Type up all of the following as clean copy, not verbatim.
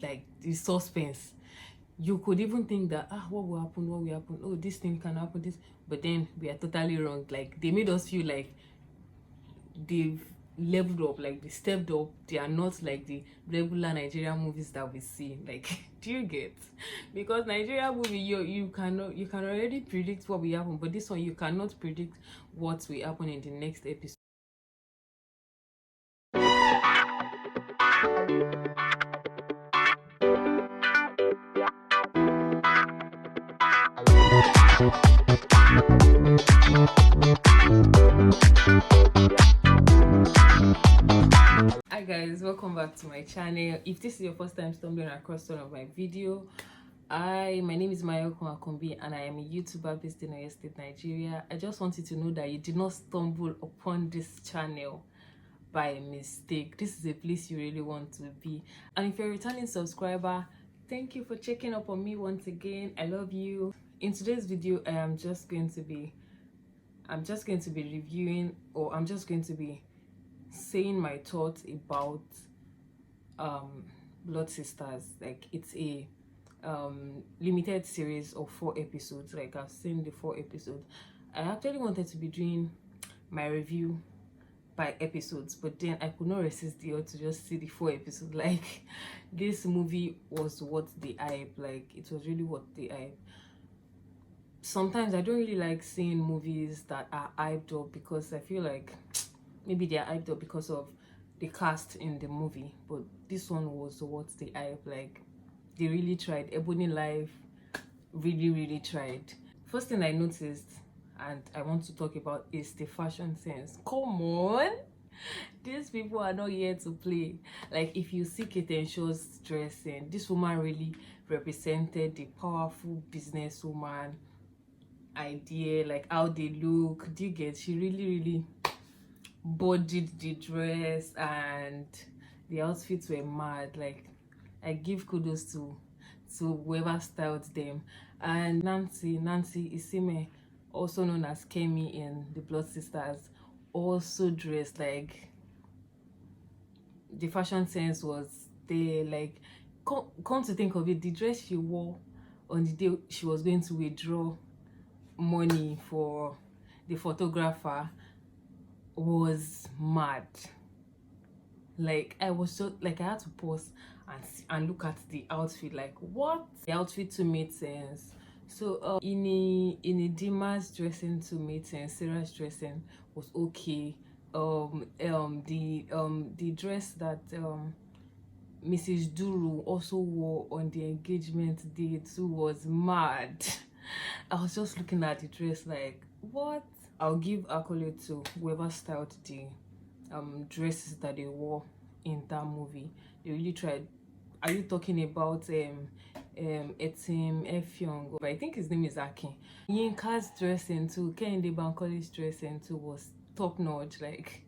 like the suspense. You could even think that what will happen, oh, this thing can happen, this, but then we are totally wrong. Like, they made us feel like they've leveled up, like they stepped up. They are not like the regular Nigerian movies that we see. Like, do you get? Because Nigerian movie, you can already predict what will happen, but this one you cannot predict what will happen in the next episode. Hi guys, welcome back to my channel. If this is your first time stumbling across one of my video, my name is Mayoko Akombi and I am a YouTuber based in Oyo State, Nigeria. I just wanted to know that you did not stumble upon this channel by mistake. This is a place you really want to be. And if you're a returning subscriber, thank you for checking up on me once again. I love you. In today's video, I'm just going to be reviewing, or I'm just going to be saying my thoughts about Blood Sisters. Like, it's a limited series of 4 episodes. Like, I've seen the 4 episodes. I actually wanted to be doing my review by episodes, but then I could not resist the urge to just see the 4 episodes. Like, this movie was what they hype. Like, it was really what they hype. Sometimes I don't really like seeing movies that are hyped up, because I feel like maybe they are hyped up because of the cast in the movie, but this one was what they hype. Like, they really tried. Ebony Life really tried. First thing I noticed and I want to talk about is the fashion sense. Come on, these people are not here to play. Like, if you see Kate Shaw's dressing, this woman really represented the powerful businesswoman idea, like how they look. Do you get? She really bodied the dress, and the outfits were mad. Like, I give kudos to whoever styled them. And Nancy Isime, also known as Kemi in the Blood Sisters, also dressed like, the fashion sense was there. Like, come to think of it, the dress she wore on the day she was going to withdraw money for the photographer was mad. Like, I was so, like, I had to pause and look at the outfit. Like, what? The outfit to made sense. So in Dima's dressing to made sense. Sarah's dressing was okay. The dress that Mrs. Duru also wore on the engagement day too was mad. I was just looking at the dress like, what? I'll give accolade to whoever styled the dresses that they wore in that movie. They really tried. Are you talking about Etim Efyong? But I think his name is Aki. Yinka's dressing too, Kehinde Bankoli's dressing too was top notch. Like,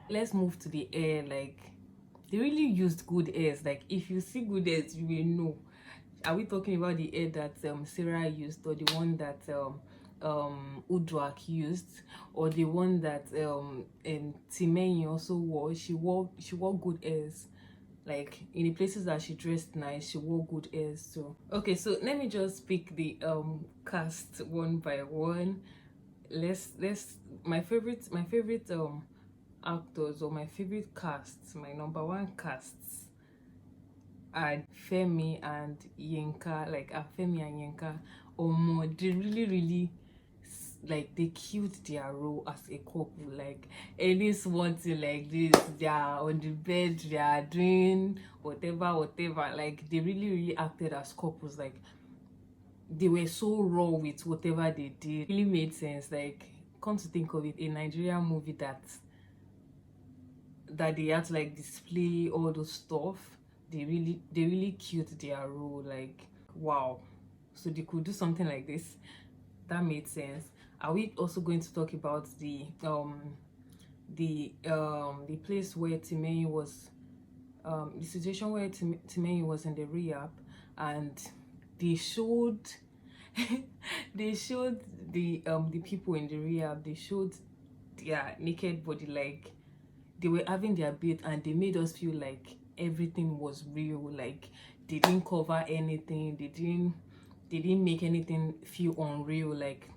let's move to the hair. Like, they really used good hairs. Like, if you see good hairs, you will know. Are we talking about the hair that Sarah used, or the one that Udrak used, or the one that Timei also wore? She wore good hairs. Like, in the places that she dressed nice, she wore good hairs too. Okay, so let me just pick the cast one by one. Let's my favorite actors, or my favorite casts, my number 1 casts are Femi and Yinka. Like, Femi and Yinka, they really, like, they killed their role as a couple. Like, any small thing like this, they are on the bed, they are doing whatever. Like, they really acted as couples. Like, they were so raw with whatever they did. It really made sense. Like, come to think of it, a Nigerian movie that they had to, like, display all those stuff. They really killed their role. Like, wow. So they could do something like this. That made sense. Are we also going to talk about the place where Timei was, the situation where Timei was in the rehab, and they showed they showed the people in the rehab, they showed their naked body. Like, they were having their bath, and they made us feel like everything was real. Like they didn't cover anything, they didn't make anything feel unreal. Like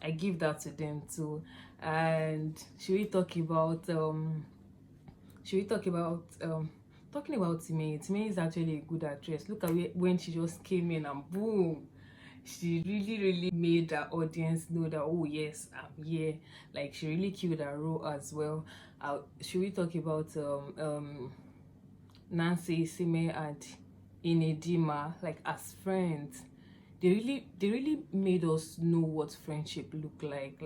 I give that to them too. And should we talk about talking about Time? Time is actually a good actress. Look at when she just came in and boom, she really made the audience know that, oh yes, I'm here. Like she really killed her role as well. Should we talk about Nancy, Sime, and Inedima, like as friends? They really made us know what friendship look like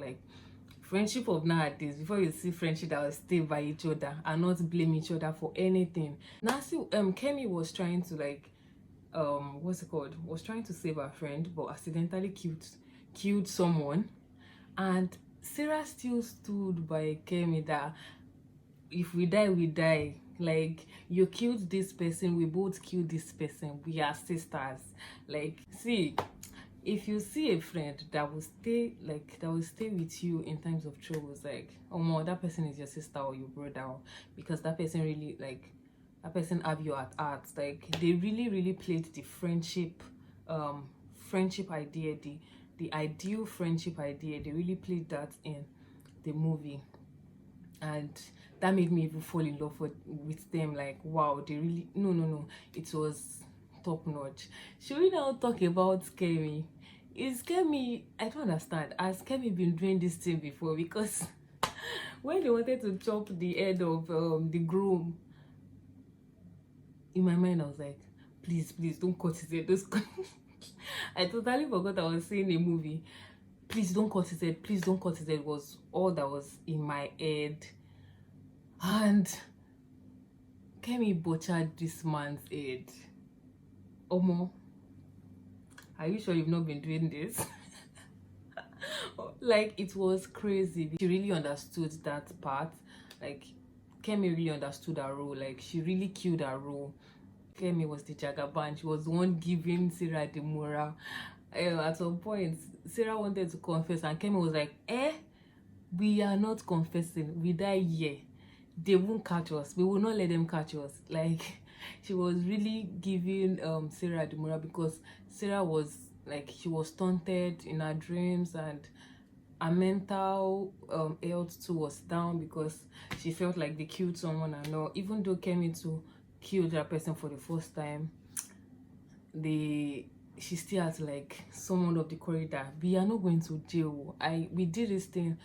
friendship of nowadays. Before you see friendship that will stay by each other and not blame each other for anything. Nancy, Kemi was trying to like what's it called, was trying to save her friend but accidentally killed someone, and Sarah still stood by Kemi that if we die, we die. Like, you killed this person, we both killed this person, we are sisters. Like, see, if you see a friend that will stay with you in times of troubles, like, oh more, that person is your sister or your brother, because that person really, like, that person have you at heart. Like, they really played the friendship idea, the ideal friendship idea. They really played that in the movie, and that made me even fall in love with them. Like, wow, they really, no, it was top notch. Should we now talk about Kemi? Is Kemi, I don't understand, has Kemi been doing this thing before? Because when they wanted to chop the head of the groom, in my mind I was like, please don't cut his head. I totally forgot I was seeing a movie. Please don't cut his head, please don't cut his head, was all that was in my head. And Kemi butchered this man's head. Omo, are you sure you've not been doing this? Like, it was crazy. She really understood that part. Like, Kemi really understood her role. Like, she really killed her role. Kemi was the jagaban. She was the one giving Sarah the morale. At some point, Sarah wanted to confess, and Kemi was like, we are not confessing, we die here, they won't catch us, we will not let them catch us. Like, she was really giving Sarah the morale, because Sarah was like, she was stunted in her dreams, and her mental health too was down, because she felt like they killed someone. And all, even though Kemi too killed that person for the first time, she still had to like summon up the corridor. We are not going to jail. We did this thing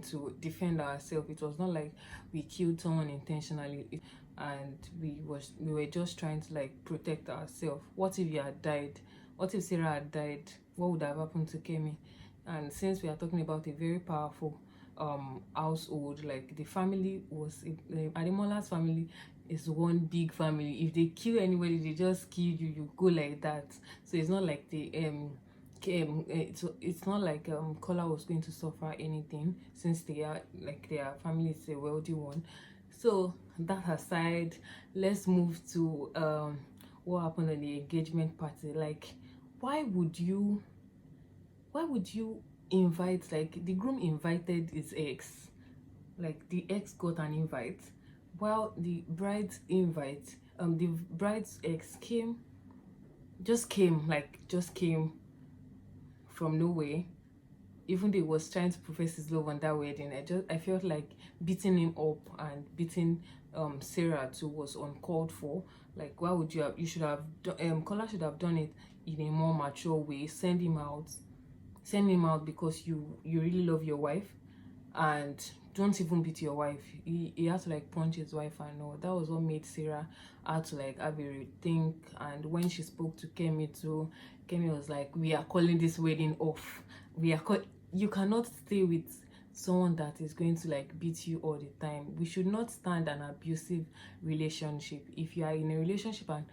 to defend ourselves. It was not like we killed someone intentionally, and we were just trying to like protect ourselves. What if you had died? What if Sarah had died? What would have happened to Kemi? And since we are talking about a very powerful household, like the family was Ademola's family is one big family. If they kill anybody, they just kill you, you go like that. So it's not like it's not like Kola was going to suffer anything, since their family is a wealthy one. So that aside, let's move to what happened at the engagement party. Like, why would you invite, like, the groom invited his ex, like the ex got an invite, while the bride's ex just came from nowhere. Even though he was trying to profess his love on that wedding, I felt like beating him up and beating Sarah too was uncalled for. Like, why would you should have Kola should have done it in a more mature way. Send him out because you really love your wife, and don't even beat your wife. He had to like punch his wife and all. That was what made Sarah had to like have a rethink. And when she spoke to Kemi too, Kemi was like, we are calling this wedding off. You cannot stay with someone that is going to like beat you all the time. We should not stand an abusive relationship. If you are in a relationship and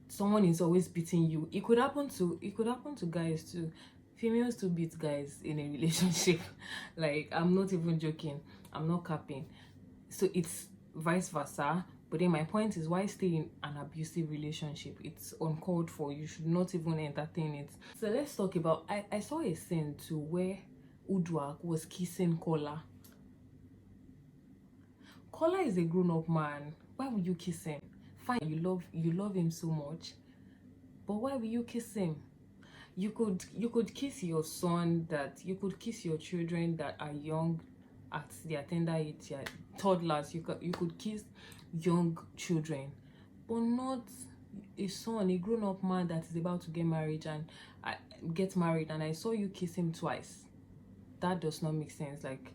someone is always beating you, it could happen to guys too. Females to beat guys in a relationship. Like, I'm not even joking, I'm not capping. So it's vice versa. But then my point is, why stay in an abusive relationship? It's uncalled for. You should not even entertain it. So let's talk about, I saw a scene too where Udwak was kissing Kola. Kola is a grown-up man. Why would you kiss him? Fine, you love him so much, but why will you kiss him? You could kiss your son, that you could kiss your children that are young at their tender age, toddlers. You could kiss young children, but not a son, a grown-up man that is about to get married, and I saw you kiss him twice. That does not make sense. Like,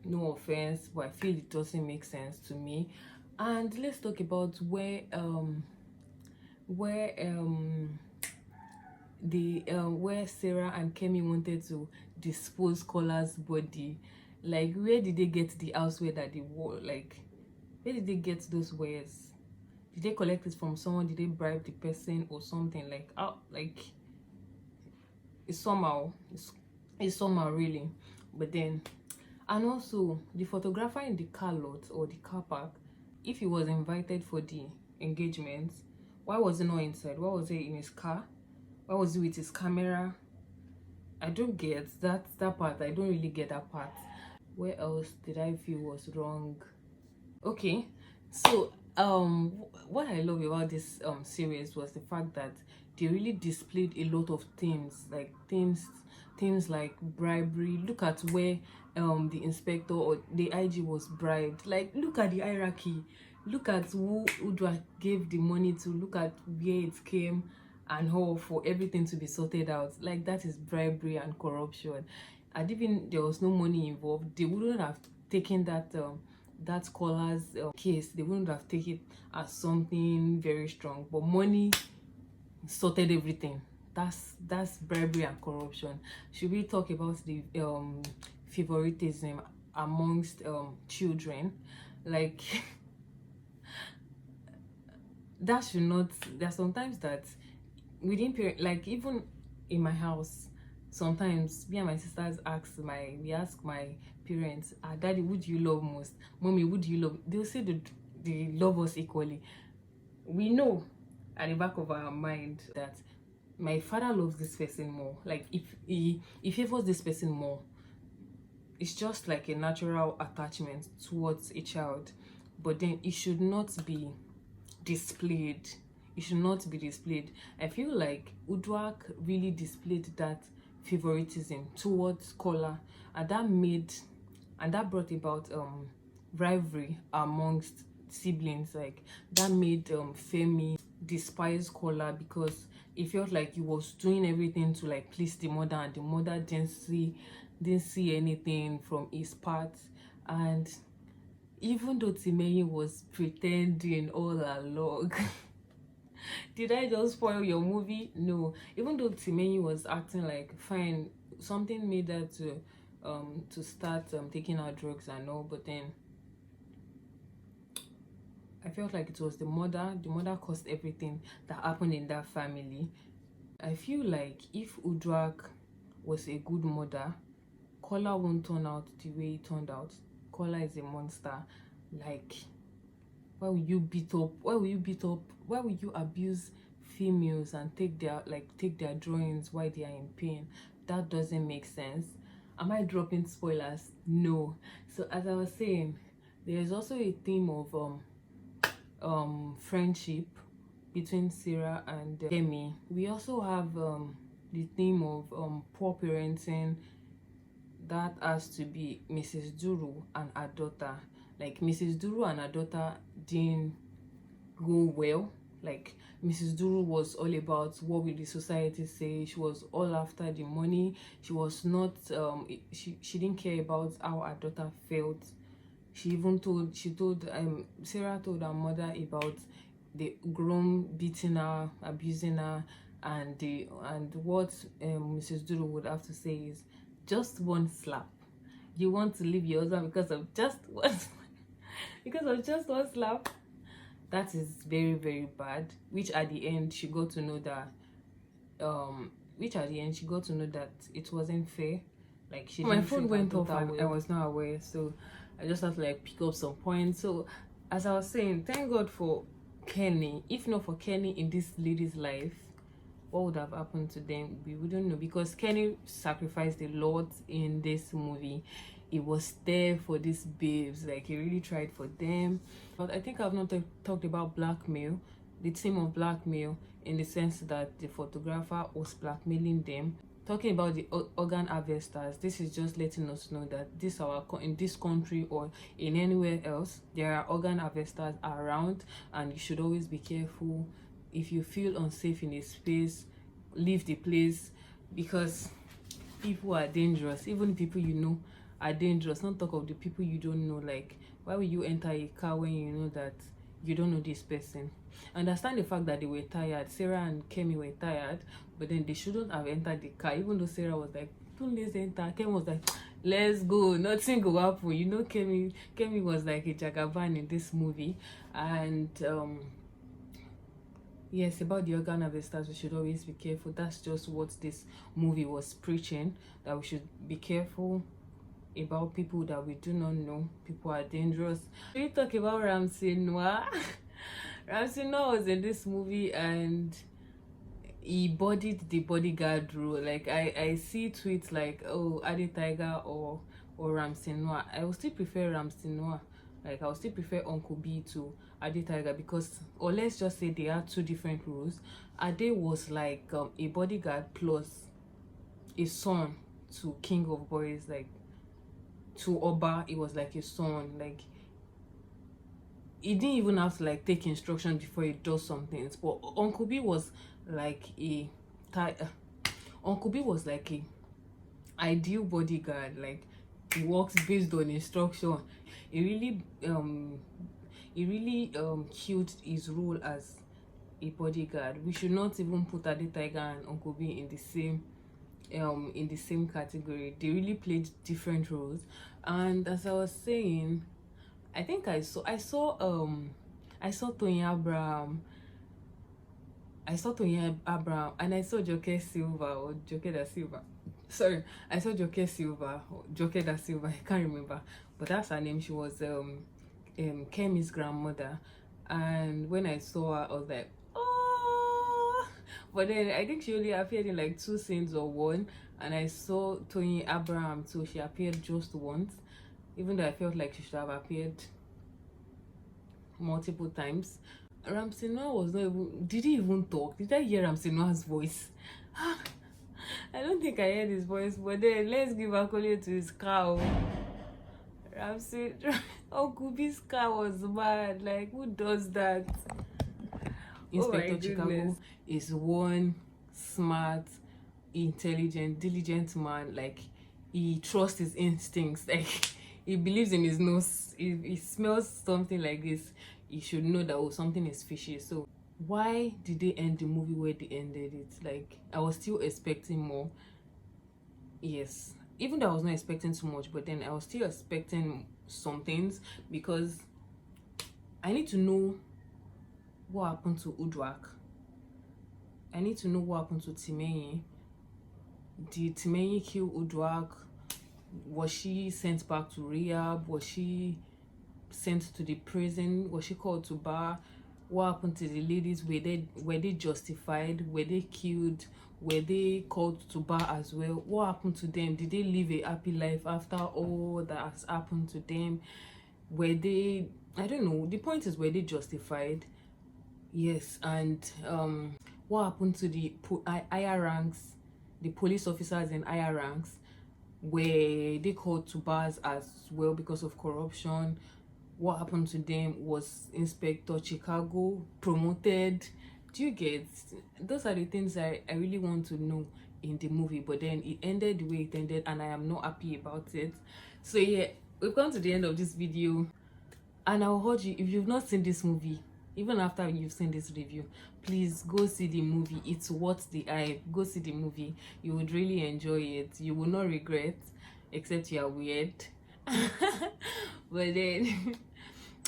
no offense, but I feel it doesn't make sense to me. And let's talk about where Sarah and Kemi wanted to dispose Kola's body. Like, where did they get the houseware that they wore? Like, where did they get those wares? Did they collect it from someone? Did they bribe the person or something? Like, it's somehow really. But then, and also the photographer in the car lot or the car park, if he was invited for the engagement, why was he not inside? Why was he in his car? Why was he with his camera? I don't get that part. I don't really get that part. Where else did I feel was wrong? Okay, so what I love about this series was the fact that they really displayed a lot of themes, like themes like bribery. Look at where the inspector or the IG was bribed. Like, look at the hierarchy. Look at who Udwa gave the money to. Look at where it came and how for everything to be sorted out. Like, that is bribery and corruption. And even there was no money involved, they wouldn't have taken that Kola's case. They wouldn't have taken it as something very strong, but money sorted everything. That's bribery and corruption. Should we talk about the favoritism amongst children? Like, that should not. There's sometimes that within parent, like even in my house, sometimes me and my sisters ask my parents, Daddy, who do you love most? Mommy, who do you love? They'll say they love us equally. We know at the back of our mind that my father loves this person more. Like, if he favors this person more, it's just like a natural attachment towards a child. But then it should not be displayed. It should not be displayed. I feel like Udwak really displayed that favoritism towards Kola, and that brought about rivalry amongst siblings. Like, that made Femi despise Kola because it felt like he was doing everything to like please the mother, and the mother didn't see anything from his part. And even though Timeyi was pretending all along, did I just spoil your movie? No. Even though Timeyi was acting like fine, something made her to start taking out drugs and all, but then I felt like it was the mother. The mother caused everything that happened in that family. I feel like if Udrak was a good mother, Kola won't turn out the way it turned out. Kola is a monster. Like, why will you beat up? Why will you abuse females and take their drawings while they are in pain? That doesn't make sense. Am I dropping spoilers? No. So as I was saying, there is also a theme of friendship between Sarah and Kemi. We also have the theme of poor parenting. That has to be Mrs. Duru and her daughter. Like, Mrs. Duru and her daughter didn't go well. Like, Mrs. Duru was all about what will the society say. She was all after the money. She was not she didn't care about how her daughter felt. Sarah told her mother about the groom beating her, abusing her, and what Mrs. Duru would have to say is, just one slap. You want to leave your husband because of just one slap? That is very, very bad. Which at the end she got to know that it wasn't fair. Like, my phone went off and I was not aware, so I just have to like pick up some points. So as I was saying, thank God for Kenny. If not for Kenny in this lady's life, what would have happened to them? We wouldn't know, because Kenny sacrificed a lot in this movie. he was there for these babes, like he really tried for them. But I think I've not talked about blackmail, the theme of blackmail, in the sense that the photographer was blackmailing them. Talking about the organ harvesters, this is just letting us know that in this country or in anywhere else, there are organ harvesters around, and you should always be careful. If you feel unsafe in a space, leave the place, because people are dangerous. Even people you know are dangerous. Not talk of the people you don't know. Like, why will you enter a car when you know that you don't know this person? Understand the fact that they were tired. Sarah and Kemi were tired, but then they shouldn't have entered the car. Even though Sarah was like, don't let's enter, Kemi was like, let's go, nothing go happen. You know, Kemi was like a jagaban in this movie. And yes, about the organ harvesters, we should always be careful. That's just what this movie was preaching, that we should be careful about people that we do not know. People are dangerous. We talk about Ramsey Noah. Ramsey Noah was in this movie and he bodied the bodyguard role. Like, I see tweets like, oh, Adi Tiger or Ramsey Noah. I will still prefer Ramsey Noah. Like, I will still prefer Uncle B to Adi Tiger, because, or let's just say they are two different roles. Ade was like a bodyguard plus a son to King of Boys. Like, to Oba, it was like a son. Like, he didn't even have to like take instruction before he does something. But Uncle B was like Uncle B was like a ideal bodyguard. Like, he works based on instruction. He really killed his role as a bodyguard. We should not even put Ade Tiger and Uncle B in the same category. They really played different roles. And as I was saying, I think I saw Tony Abraham. I saw Tony Abraham and I saw Joke Silva or Joke da Silva. Sorry, I saw Joke Silva or Joke da Silva. I can't remember, but that's her name. She was Kemi's grandmother, and when I saw her, I was like, oh. But then I think she only appeared in like 2 scenes or 1, and I saw Tony Abraham too. She appeared just once, even though I felt like she should have appeared multiple times. Ramsey Noah was not even, did he even talk? Did I hear Ramsey Noah's voice? I don't think I heard his voice, but then let's give accolade to his cow. Ramsey, Uncle B's car was mad. Like, who does that? Inspector Chicago is one smart, intelligent, diligent man. Like, he trusts his instincts. Like, he believes in his nose. If he smells something like this, he should know that, oh, something is fishy. So why did they end the movie where they ended it? Like, I was still expecting more. Yes, even though I was not expecting too much, but then I was still expecting some things, because I need to know what happened to Udwak. I need to know what happened to Timenyi. Did Timenyi kill Udwak? Was she sent back to rehab? Was she sent to the prison? Was she called to bar? What happened to the ladies? Were they justified? Were they killed? Were they called to bar as well? What happened to them? Did they live a happy life after all that has happened to them? Were they, I don't know, the point is, were they justified? Yes. And what happened to the higher ranks, the police officers in higher ranks? Were they called to bars as well because of corruption? What happened to them? Was Inspector Chicago promoted? Do you get? Those are the things I really want to know in the movie, but then it ended the way it ended, and I am not happy about it. So yeah, we've come to the end of this video, and I'll urge you, if you've not seen this movie, even after you've seen this review, please go see the movie. It's worth the hype. Go see the movie. You would really enjoy it. You will not regret, except you are weird. But then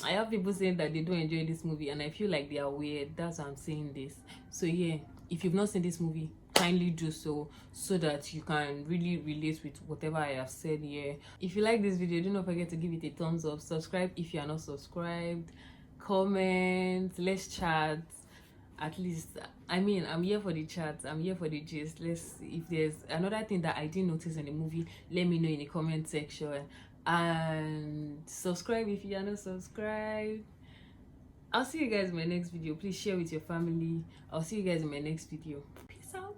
I have people saying that they don't enjoy this movie, and I feel like they are weird. That's why I'm saying this. So yeah, if you've not seen this movie, kindly do so that you can really relate with whatever I have said here. If you like this video, do not forget to give it a thumbs up. Subscribe if you are not subscribed. Comment, let's chat. At least, I mean, I'm here for the chat, I'm here for the gist. If there's another thing that I didn't notice in the movie, let me know in the comment section. and subscribe if you are not subscribed. I'll see you guys in my next video. Please share with your family. I'll see you guys in my next video. Peace out.